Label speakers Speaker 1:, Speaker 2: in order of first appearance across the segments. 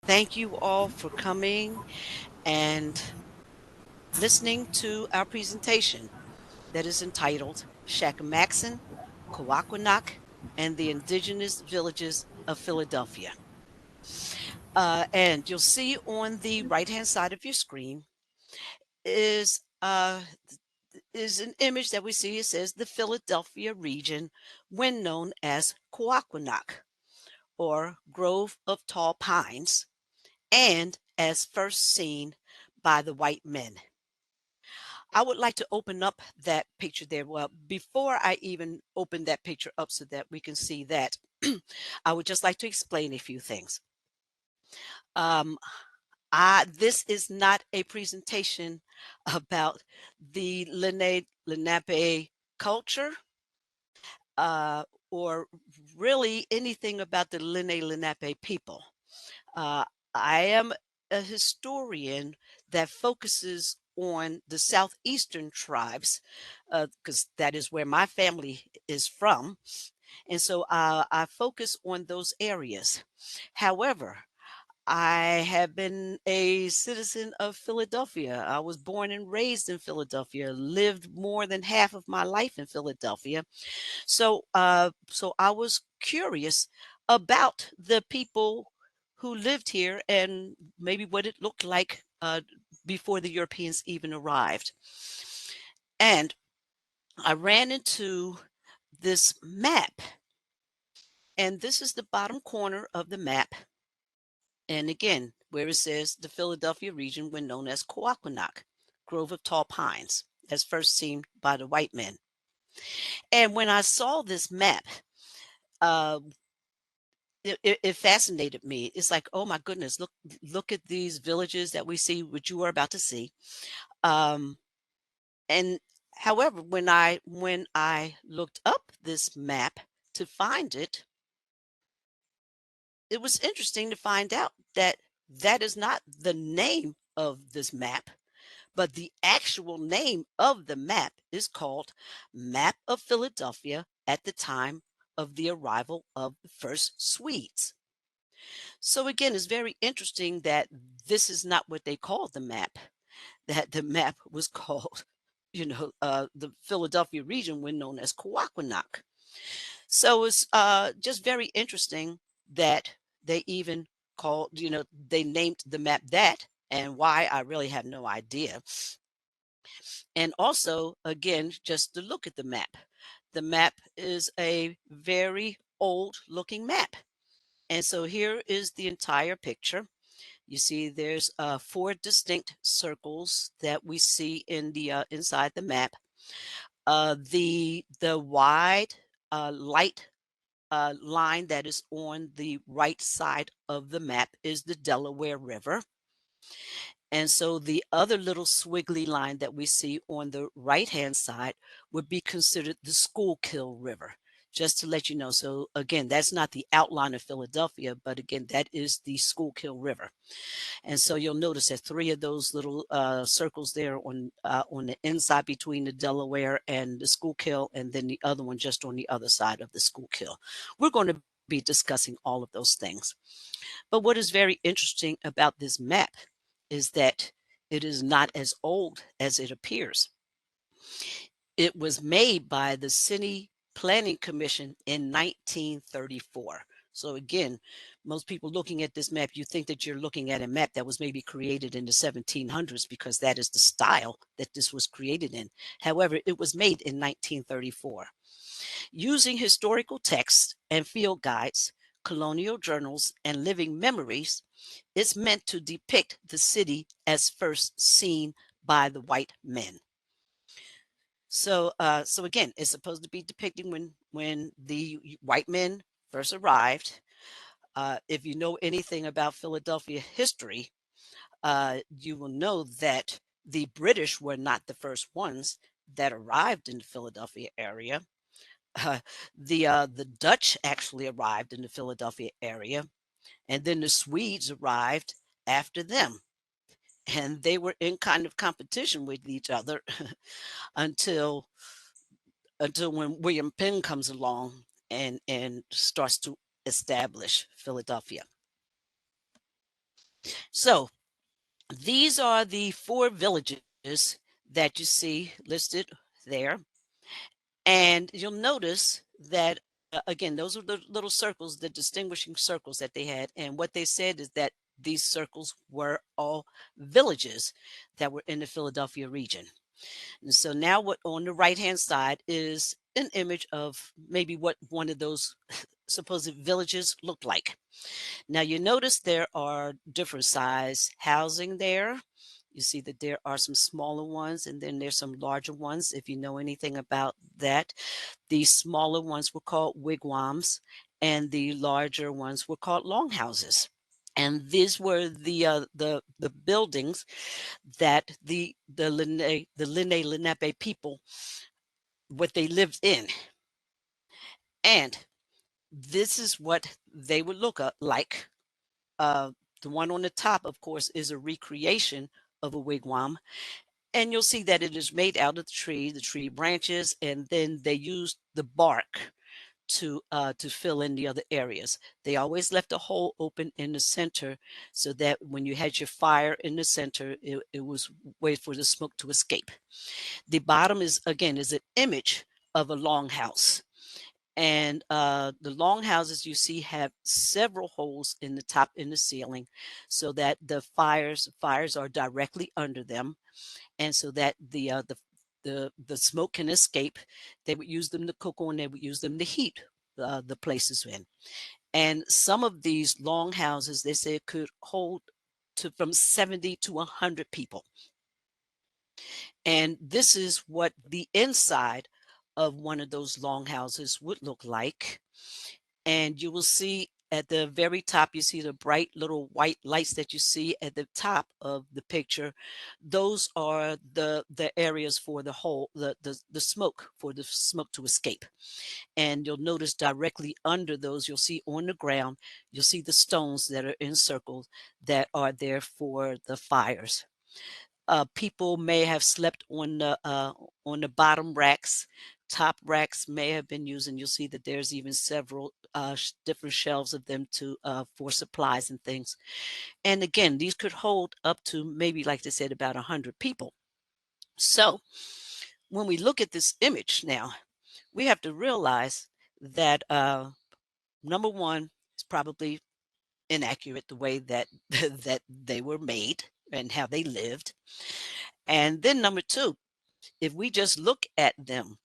Speaker 1: Thank you all for coming and listening to our presentation that is entitled Shakamaxon, Coaquinac, and the Indigenous Villages of Philadelphia. And you'll see on the right-hand side of your screen is an image that we see. It says the Philadelphia region, when known as Coaquinac, or Grove of Tall Pines, and as first seen by the white men. I would like to open up that picture there. Well, before I even open that picture up so that we can see that, I would just like to explain a few things. Um, this is not a presentation about the Lenape culture, uh, or really anything about the Lenape people. Uh, I am a historian that focuses on the southeastern tribes, because that is where my family is from. And so I focus on those areas. However, I have been a citizen of Philadelphia. I was born and raised in Philadelphia, lived more than half of my life in Philadelphia. So I was curious about the people who lived here and maybe what it looked like before the Europeans even arrived. And I ran into this map, and this is the bottom corner of the map. And again, where it says the Philadelphia region, when known as Coaquinac, Grove of Tall Pines, as first seen by the white men. And when I saw this map, uh, it fascinated me. It's like, oh my goodness, look at these villages that we see, which you are about to see. Um, and however, when I looked up this map to find it, it was interesting to find out that that is not the name of this map, but the actual name of the map is called Map of Philadelphia at the time of the arrival of the first Swedes. So again, it's very interesting that this is not what they called the map, that the map was called, the Philadelphia region, when known as Coaquinac. So it's just very interesting that they even they named the map that, and why I really have no idea. And also, again, just to look at the map is a very old looking map. And so here is the entire picture. You see there's four distinct circles that we see in the inside the map. The wide light line that is on the right side of the map is the Delaware River. And so the other little swiggly line that we see on the right-hand side would be considered the Schuylkill River, just to let you know. So again, that's not the outline of Philadelphia, but again, that is the Schuylkill River. And so you'll notice that three of those little circles there on the inside between the Delaware and the Schuylkill, and then the other one just on the other side of the Schuylkill. We're going to be discussing all of those things. But what is very interesting about this map is that it is not as old as it appears. It was made by the City Planning Commission in 1934. So again, most people looking at this map, you think that you're looking at a map that was maybe created in the 1700s, because that is the style that this was created in. However, it was made in 1934. Using historical texts and field guides, colonial journals, and living memories, it's meant to depict the city as first seen by the white men. So again, it's supposed to be depicting when the white men first arrived. If you know anything about Philadelphia history, you will know that the British were not the first ones that arrived in the Philadelphia area. Uh, the Dutch actually arrived in the Philadelphia area, and then the Swedes arrived after them, and they were in kind of competition with each other until when William Penn comes along and starts to establish Philadelphia. So these are the 4 villages that you see listed there. And you'll notice that, again, those are the little circles, the distinguishing circles that they had. And what they said is that these circles were all villages that were in the Philadelphia region. And so now what on the right-hand side is an image of maybe what one of those supposed villages looked like. Now you notice there are different size housing there. You see that there are some smaller ones and then there's some larger ones. If you know anything about that, the smaller ones were called wigwams and the larger ones were called longhouses. And these were the buildings that the Lenape people, what they lived in. And this is what they would look like. Uh, the one on the top, of course, is a recreation of a wigwam. And you'll see that it is made out of the tree branches, and then they used the bark to fill in the other areas. They always left a hole open in the center so that when you had your fire in the center, it was way for the smoke to escape. The bottom is again is an image of a longhouse. And the longhouses you see have several holes in the top in the ceiling so that the fires are directly under them, and so that the smoke can escape. They would use them to cook on, they would use them to heat the places in. And some of these longhouses, they say, could hold to from 70 to 100 people. And this is what the inside of one of those longhouses would look like. And you will see at the very top, you see the bright little white lights that you see at the top of the picture. Those are the areas for the smoke, for the smoke to escape. And you'll notice directly under those, you'll see on the ground, you'll see the stones that are encircled that are there for the fires. People may have slept on the bottom racks. Top racks may have been used, and you'll see that there's even several different shelves of them to for supplies and things. And again, these could hold up to maybe, like they said, about 100 people. So when we look at this image now, we have to realize that number one, it's probably inaccurate the way that that they were made and how they lived. And then number two, if we just look at them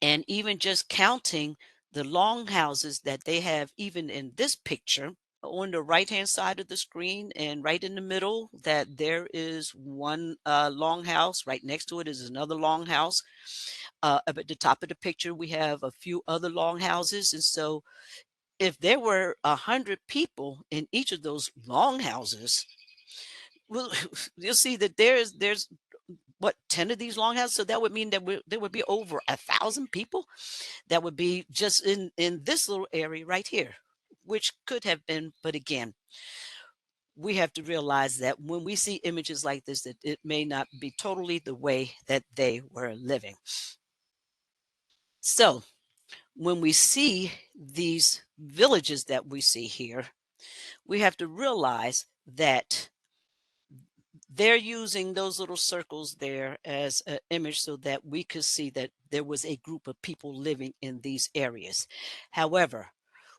Speaker 1: and even just counting the longhouses that they have, even in this picture, on the right hand side of the screen and right in the middle, that there is one longhouse. Right next to it is another longhouse. Up at the top of the picture, we have a few other longhouses. And so if there were 100 people in each of those longhouses, well, you'll see that there's what, 10 of these longhouses. So that would mean that there would be over 1,000 people that would be just in this little area right here, which could have been. But again, we have to realize that when we see images like this, that it may not be totally the way that they were living. So when we see these villages that we see here, we have to realize that they're using those little circles there as an image so that we could see that there was a group of people living in these areas. However,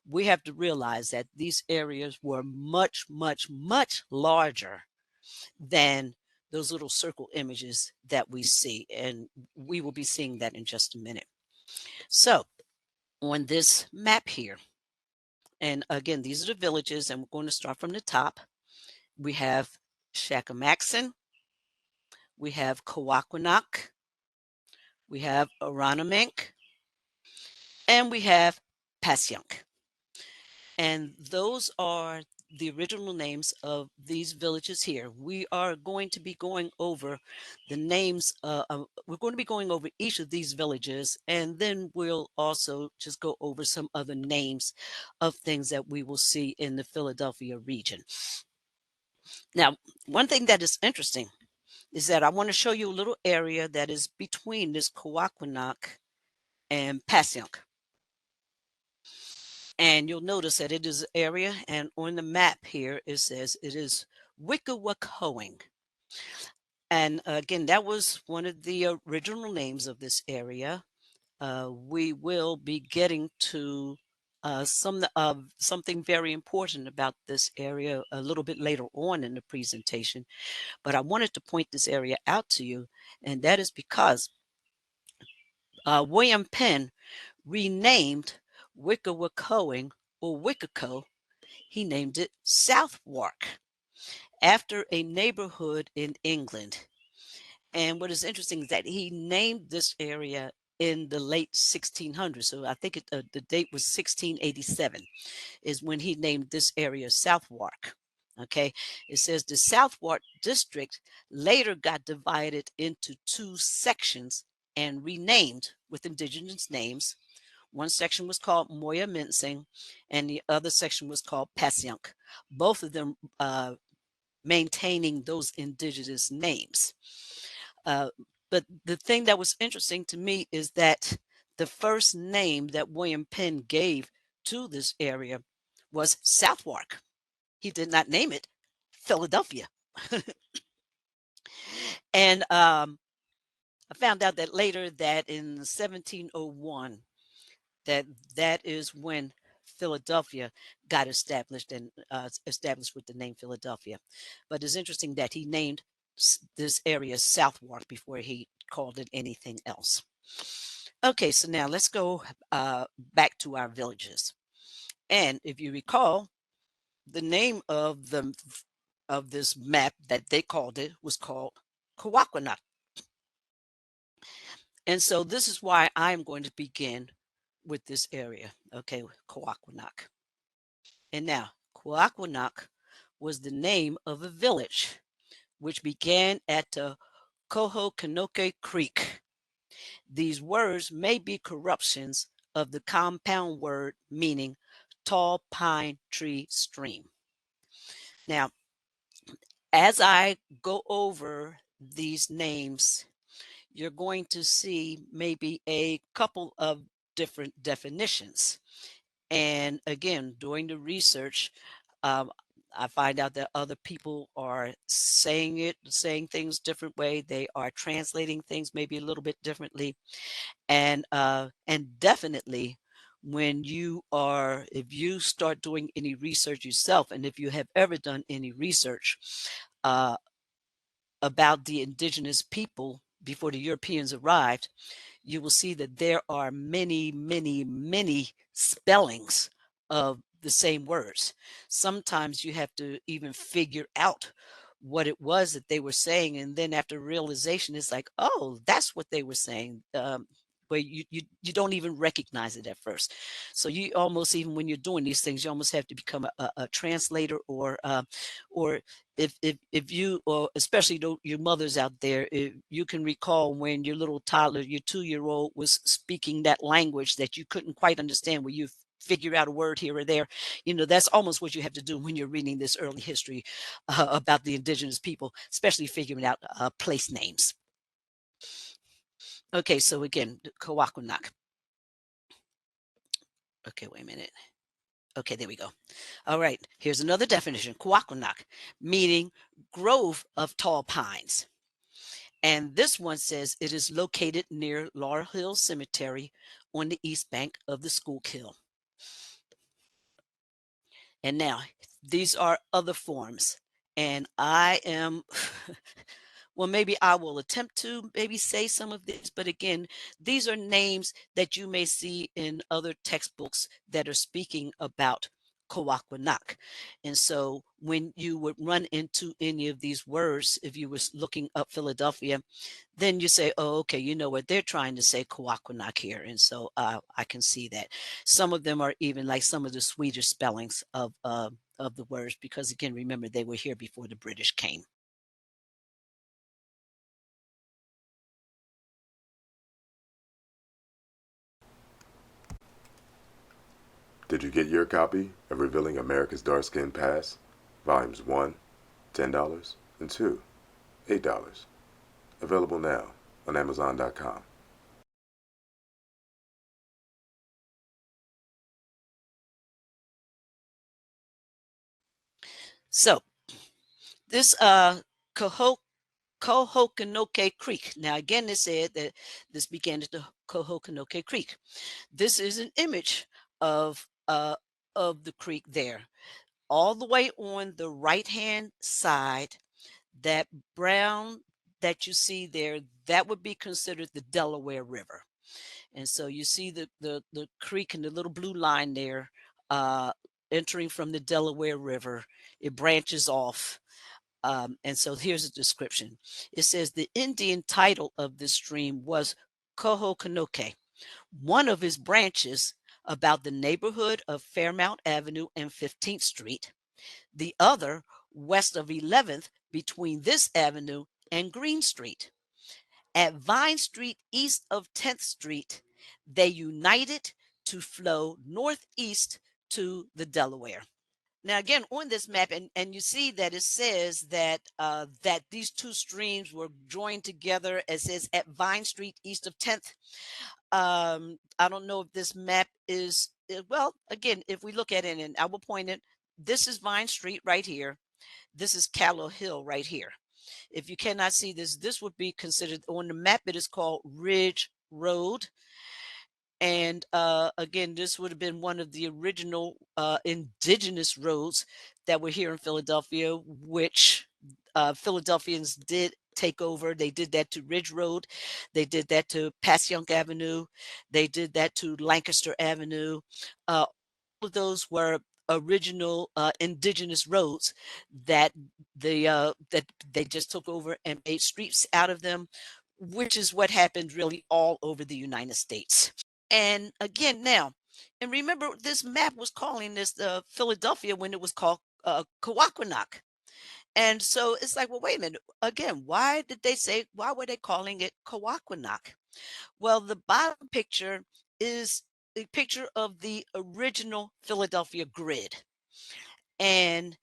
Speaker 1: we have to realize that these areas were much, much, much larger than those little circle images that we see. And we will be seeing that in just a minute. So on this map here, and again, these are the villages, and we're going to start from the top. We have Shakamaxon, we have Kawakwanack, we have Aronimink, and we have Pasyunk. And those are the original names of these villages here. We are going to be going over the names. We're going to be going over each of these villages, and then we'll also just go over some other names of things that we will see in the Philadelphia region. Now, one thing that is interesting is that I want to show you a little area that is between this Kawakwanack and Pasyunk. And you'll notice that it is an area, and on the map here, it says it is Wickawacoing. And again, that was one of the original names of this area. We will be getting to something very important about this area a little bit later on in the presentation. But I wanted to point this area out to you, and that is because William Penn renamed Wickawacoing or Wickaco. He named it Southwark after a neighborhood in England. And what is interesting is that he named this area in the late 1600s. So I think the date was 1687 is when he named this area Southwark. Okay, it says the Southwark district later got divided into two sections and renamed with indigenous names. One section was called Moya Mincing, and the other section was called Passyunk. Both of them maintaining those indigenous names. But the thing that was interesting to me is that the first name that William Penn gave to this area was Southwark. He did not name it Philadelphia. And I found out that later that in 1701, that is when Philadelphia got established and established with the name Philadelphia. But it's interesting that he named this area Southwark before he called it anything else. Okay, so now let's go back to our villages. And if you recall, the name of this map that they called it was called Kawakwanac. And so this is why I'm going to begin with this area. Okay, Kawakwanac. And now, Kawakwanac was the name of a village which began at the Kohokinoke Creek. These words may be corruptions of the compound word meaning tall pine tree stream. Now, as I go over these names, you're going to see maybe a couple of different definitions. And again, doing the research, I find out that other people are saying things different way. They are translating things maybe a little bit differently. And definitely when if you start doing any research yourself, and if you have ever done any research about the indigenous people before the Europeans arrived, you will see that there are many, many, many spellings of the same words. Sometimes you have to even figure out what it was that they were saying. And then after realization, it's like, oh, that's what they were saying. Where you don't even recognize it at first. So you almost, even when you're doing these things, you almost have to become a translator, or if you, or especially your mothers out there, if you can recall when your little toddler, your 2-year-old, was speaking that language that you couldn't quite understand, where you figure out a word here or there, that's almost what you have to do when you're reading this early history about the indigenous people, especially figuring out place names. Okay, so again, Kawakunak. Okay, wait a minute. Okay, there we go. All right, here's another definition. Kawakunak, meaning grove of tall pines. And this one says it is located near Laurel Hill Cemetery on the east bank of the Schuylkill. And now, these are other forms. And I am, well, maybe I will attempt to maybe say some of this, but again, these are names that you may see in other textbooks that are speaking about Kawakwanac. And so when you would run into any of these words, if you was looking up Philadelphia, then you say, oh, okay, you know what, they're trying to say Kawakwanac here. And so I can see that. Some of them are even like some of the Swedish spellings of the words, because again, remember, they were here before the British came.
Speaker 2: Did you get your copy of Revealing America's Dark-Skinned Past, Volumes 1, $10, and 2, $8? Available now on Amazon.com.
Speaker 1: So This Kohokanoke Creek. Now, again, it said that this began at the Kohokanoke Creek. This is an image of the creek there. All the way on the right-hand side, that brown that you see there, that would be considered the Delaware River. And so you see the creek and the little blue line there, uh, entering from the Delaware River. It branches off. And so here's a description. It says the Indian title of this stream was Kohokanoke. One of his branches about the neighborhood of Fairmount Avenue and 15th Street. The other west of 11th between this avenue and Green Street. At Vine Street east of 10th Street, they united to flow northeast to the Delaware. Now, again, on this map, and you see that it says that that these two streams were joined together. It says at Vine Street east of 10th. I don't know if this map is, well, again, if we look at it, and I will point it, this is Vine Street right here. This is Laurel Hill right here. If you cannot see this, this would be considered, on the map, it is called Ridge Road. And again, this would have been one of the original indigenous roads that were here in Philadelphia, which Philadelphians did take over. They did that to Ridge Road. They did that to Passyunk Avenue. They did that to Lancaster Avenue. All of those were original indigenous roads that that they just took over and made streets out of them, which is what happened really all over the United States. And again, now, and remember, this map was calling this Philadelphia when it was called Kawakwanack. And so it's like, well, wait a minute. Again, why were they calling it Kawakwanack? Well, the bottom picture is a picture of the original Philadelphia grid. And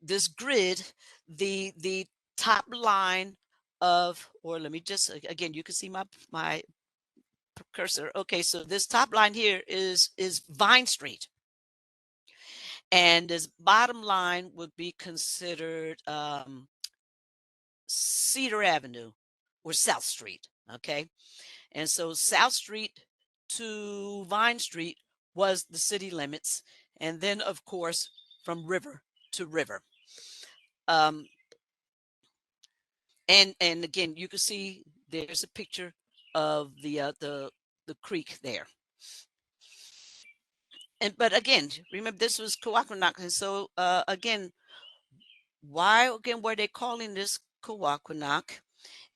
Speaker 1: this grid, the top line of, or let me just, again, you can see my cursor. Okay, so this top line here is Vine Street, and this bottom line would be considered Cedar Avenue or South Street. Okay, and so South Street to Vine Street was the city limits, and then of course from river to river. And again, you can see there's a picture of the creek there. But again, remember, this was Kawakwanack. And so again, why again were they calling this Kawakwanack?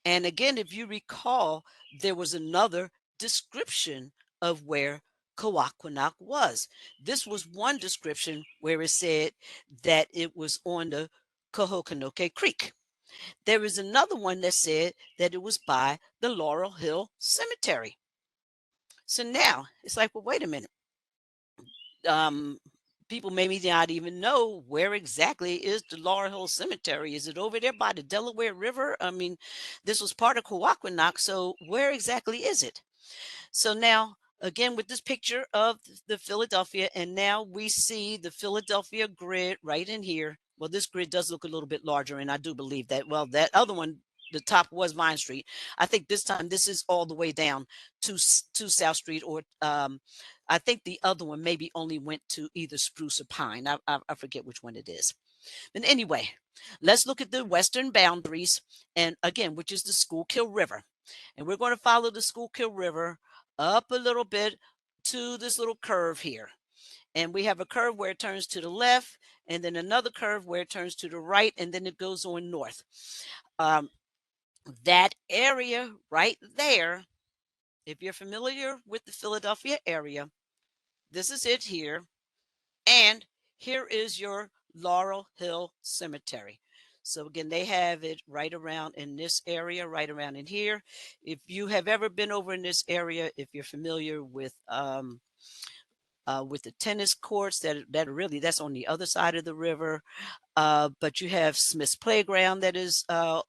Speaker 1: And again, if you recall, there was another description of where Kawakwanack was. This was one description where it said that it was on the Kohokanoke Creek. There is another one that said that it was by the Laurel Hill Cemetery. So now it's like, well, wait a minute. People maybe not even know where exactly is the Laurel Hill Cemetery. Is it over there by the Delaware River? I mean, this was part of Kawakwanack, so where exactly is it? So now, again, with this picture of the Philadelphia, and now we see the Philadelphia grid right in here. Well, this grid does look a little bit larger, and I do believe that. Well, that other one, the top was Vine Street. I think this time this is all the way down to South Street, or I think the other one maybe only went to either Spruce or Pine. I forget which one it is. But anyway, let's look at the western boundaries, and again, which is the Schuylkill River. And we're going to follow the Schuylkill River up a little bit to this little curve here. And we have a curve where it turns to the left, and then another curve where it turns to the right, and then it goes on north. That area right there, if you're familiar with the Philadelphia area, this is it here. And here is your Laurel Hill Cemetery. So again, they have it right around in this area, right around in here. If you have ever been over in this area, if you're familiar with the tennis courts, that's on the other side of the river. But you have Smith's Playground that is well,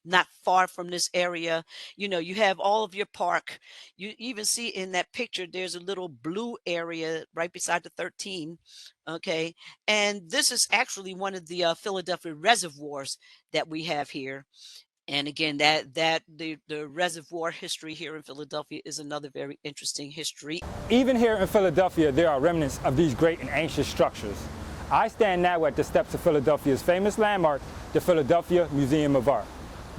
Speaker 1: not far from this area. You have all of your park. You even see in that picture, there's a little blue area right beside the 13. Okay. And this is actually one of the Philadelphia reservoirs that we have here. And again, the reservoir history here in Philadelphia is another very interesting history.
Speaker 3: Even here in Philadelphia, there are remnants of these great and ancient structures. I stand now at the steps of Philadelphia's famous landmark, the Philadelphia Museum of Art.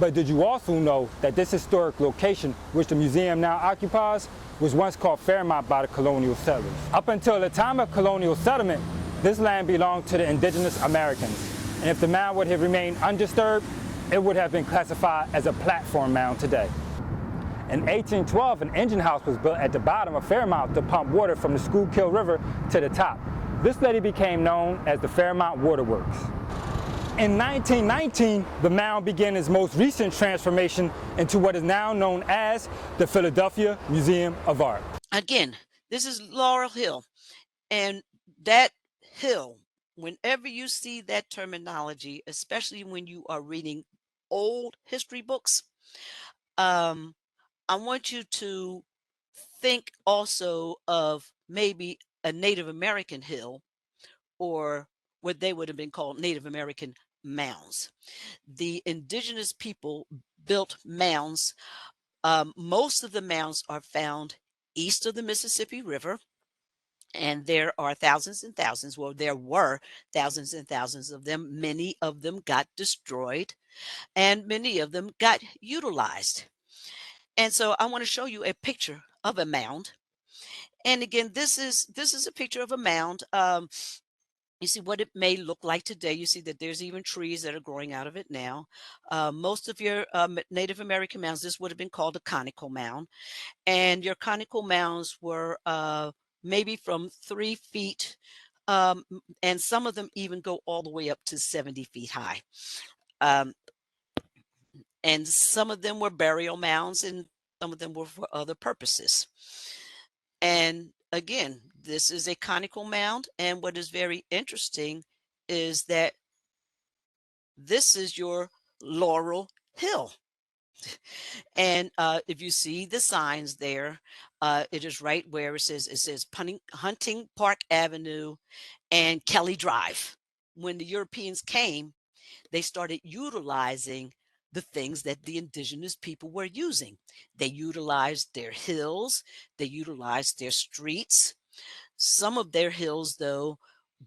Speaker 3: But did you also know that this historic location, which the museum now occupies, was once called Fairmount by the colonial settlers? Up until the time of colonial settlement, this land belonged to the indigenous Americans. And if the mound would have remained undisturbed, it would have been classified as a platform mound today. In 1812, an engine house was built at the bottom of Fairmount to pump water from the Schuylkill River to the top. This later became known as the Fairmount Waterworks. In 1919, the mound began its most recent transformation into what is now known as the Philadelphia Museum of Art.
Speaker 1: Again, this is Laurel Hill. And that hill, whenever you see that terminology, especially when you are reading old history books, um, I want you to think also of maybe a Native American hill, or what they would have been called Native American mounds. The indigenous people built mounds. Most of the mounds are found east of the Mississippi River, and there are thousands and thousands. Well, there were thousands and thousands of them. Many of them got destroyed, and many of them got utilized. And so I want to show you a picture of a mound. And again, this is a picture of a mound. You see what it may look like today. You see that there's even trees that are growing out of it now. Most of your Native American mounds, this would have been called a conical mound. And your conical mounds were maybe from 3 feet, and some of them even go all the way up to 70 feet high. Um, and some of them were burial mounds, and some of them were for other purposes. And again, this is a conical mound. And what is very interesting is that this is your Laurel Hill. And if you see the signs there, it is right where it says Hunting Park Avenue and Kelly Drive. When the Europeans came, they started utilizing the things that the indigenous people were using. They utilized their hills, they utilized their streets. Some of their hills, though,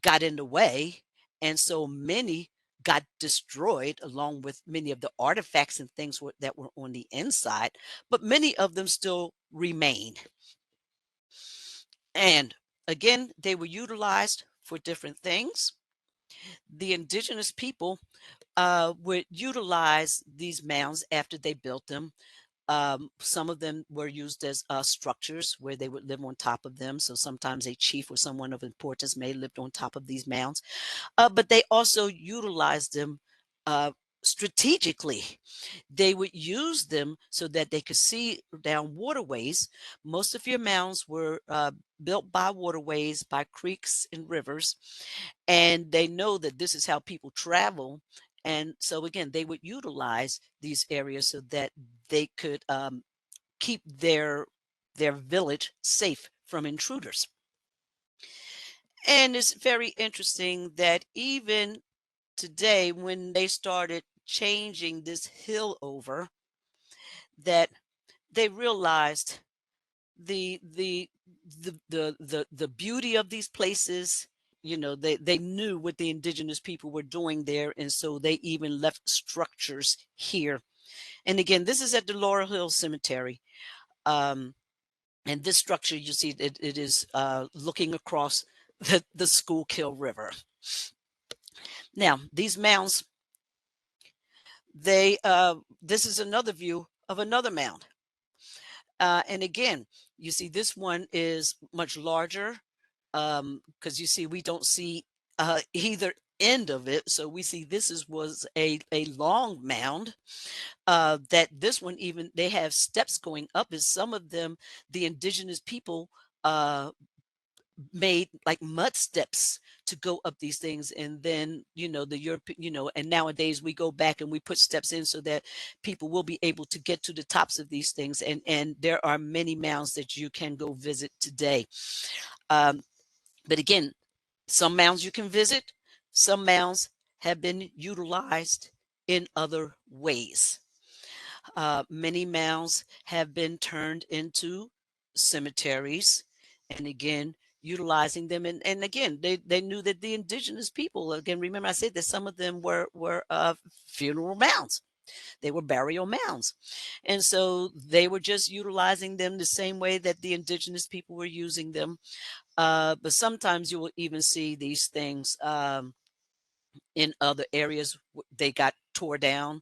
Speaker 1: got in the way, and so many got destroyed, along with many of the artifacts and things that were on the inside, but many of them still remained. And again, they were utilized for different things. The indigenous people would utilize these mounds after they built them. Some of them were used as structures where they would live on top of them. So sometimes a chief or someone of importance may have lived on top of these mounds. But they also utilized them uh, strategically. They would use them so that they could see down waterways. Most of your mounds were built by waterways, by creeks and rivers, and they know that this is how people travel. And so again, they would utilize these areas so that they could keep their village safe from intruders. And it's very interesting that even today, when they started changing this hill over, that they realized the beauty of these places. They knew what the indigenous people were doing there, and so they even left structures here. And again, this is at the Laurel Hill Cemetery. um and this structure, you see, it is looking across the Schuylkill River. Now these mounds, they this is another view of another mound. And again, you see this one is much larger, because you see we don't see either end of it. So we see was a long mound, that this one, even they have steps going up, is some of them the indigenous people uh, made like mud steps to go up these things. And then, the Europe, and nowadays we go back and we put steps in so that people will be able to get to the tops of these things. And there are many mounds that you can go visit today. But again, some mounds you can visit, some mounds have been utilized in other ways. Many mounds have been turned into cemeteries, and again, utilizing them. And again, they knew that the indigenous people, again, remember I said that some of them were funeral mounds. They were burial mounds. And so they were just utilizing them the same way that the indigenous people were using them. But sometimes you will even see these things in other areas. They got tore down.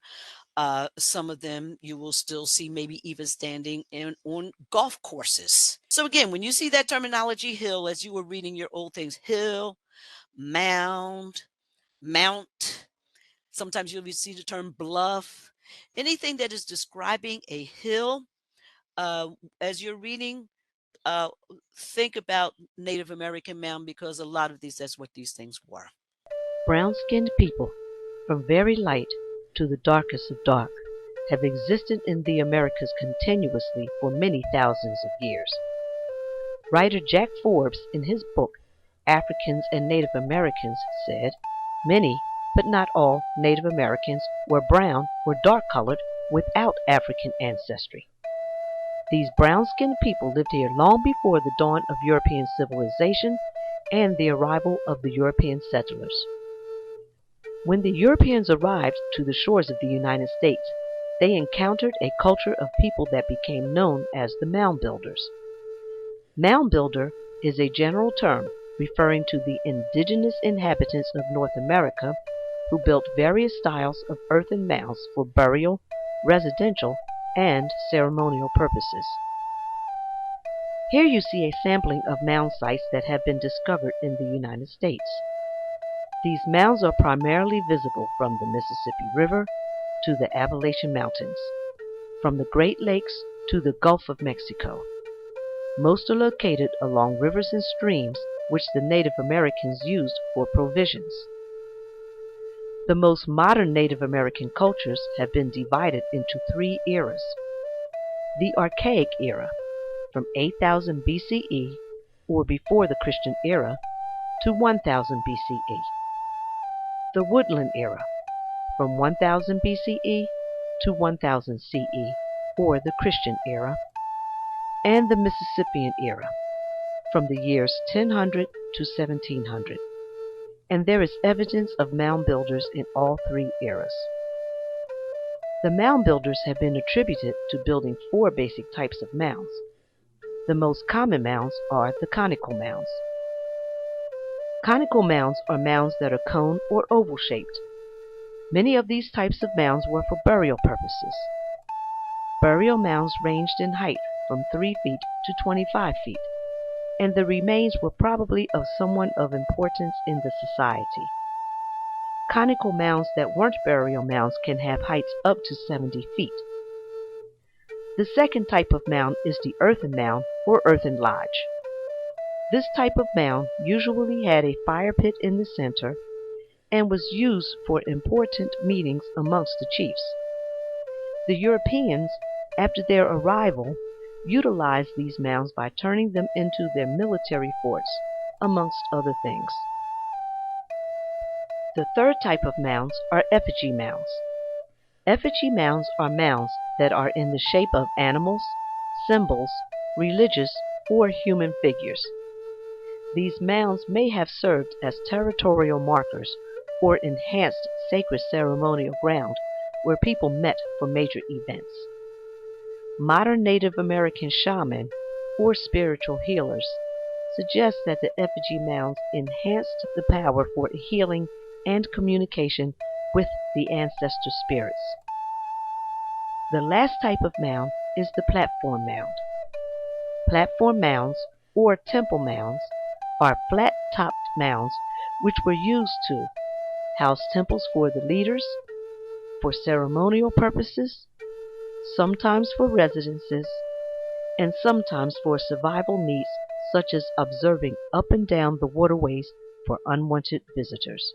Speaker 1: Some of them you will still see maybe even standing on golf courses. So again, when you see that terminology hill, as you were reading your old things, hill, mound, mount, sometimes you'll see the term bluff, anything that is describing a hill. As you're reading, uh, think about Native American mound, because a lot of these, that's what these things were.
Speaker 4: Brown-skinned people, from very light to the darkest of dark, have existed in the Americas continuously for many thousands of years. Writer Jack Forbes, in his book Africans and Native Americans, said, "Many, but not all, Native Americans were brown or dark-colored without African ancestry." These brown-skinned people lived here long before the dawn of European civilization and the arrival of the European settlers. When the Europeans arrived to the shores of the United States, they encountered a culture of people that became known as the Mound Builders. Mound Builder is a general term referring to the indigenous inhabitants of North America who built various styles of earthen mounds for burial, residential, and ceremonial purposes. Here you see a sampling of mound sites that have been discovered in the United States. These mounds are primarily visible from the Mississippi River to the Appalachian Mountains, from the Great Lakes to the Gulf of Mexico. Most are located along rivers and streams which the Native Americans used for provisions. The most modern Native American cultures have been divided into three eras. The Archaic era, from 8000 BCE, or before the Christian era, to 1000 BCE. The Woodland era, from 1000 BCE to 1000 CE, or the Christian era. And the Mississippian era, from the years 1000 to 1700. And there is evidence of mound builders in all three eras. The mound builders have been attributed to building four basic types of mounds. The most common mounds are the conical mounds. Conical mounds are mounds that are cone or oval shaped. Many of these types of mounds were for burial purposes. Burial mounds ranged in height from 3 feet to 25 feet, and the remains were probably of someone of importance in the society. Conical mounds that weren't burial mounds can have heights up to 70 feet. The second type of mound is the earthen mound or earthen lodge. This type of mound usually had a fire pit in the center and was used for important meetings amongst the chiefs. The Europeans, after their arrival, utilized these mounds by turning them into their military forts, amongst other things. The third type of mounds are effigy mounds. Effigy mounds are mounds that are in the shape of animals, symbols, religious, or human figures. These mounds may have served as territorial markers or enhanced sacred ceremonial ground where people met for major events. Modern Native American shaman or spiritual healers suggest that the effigy mounds enhanced the power for healing and communication with the ancestor spirits. The last type of mound is the platform mound. Platform mounds or temple mounds are flat-topped mounds which were used to house temples for the leaders, for ceremonial purposes, sometimes for residences, and sometimes for survival needs such as observing up and down the waterways for unwanted visitors.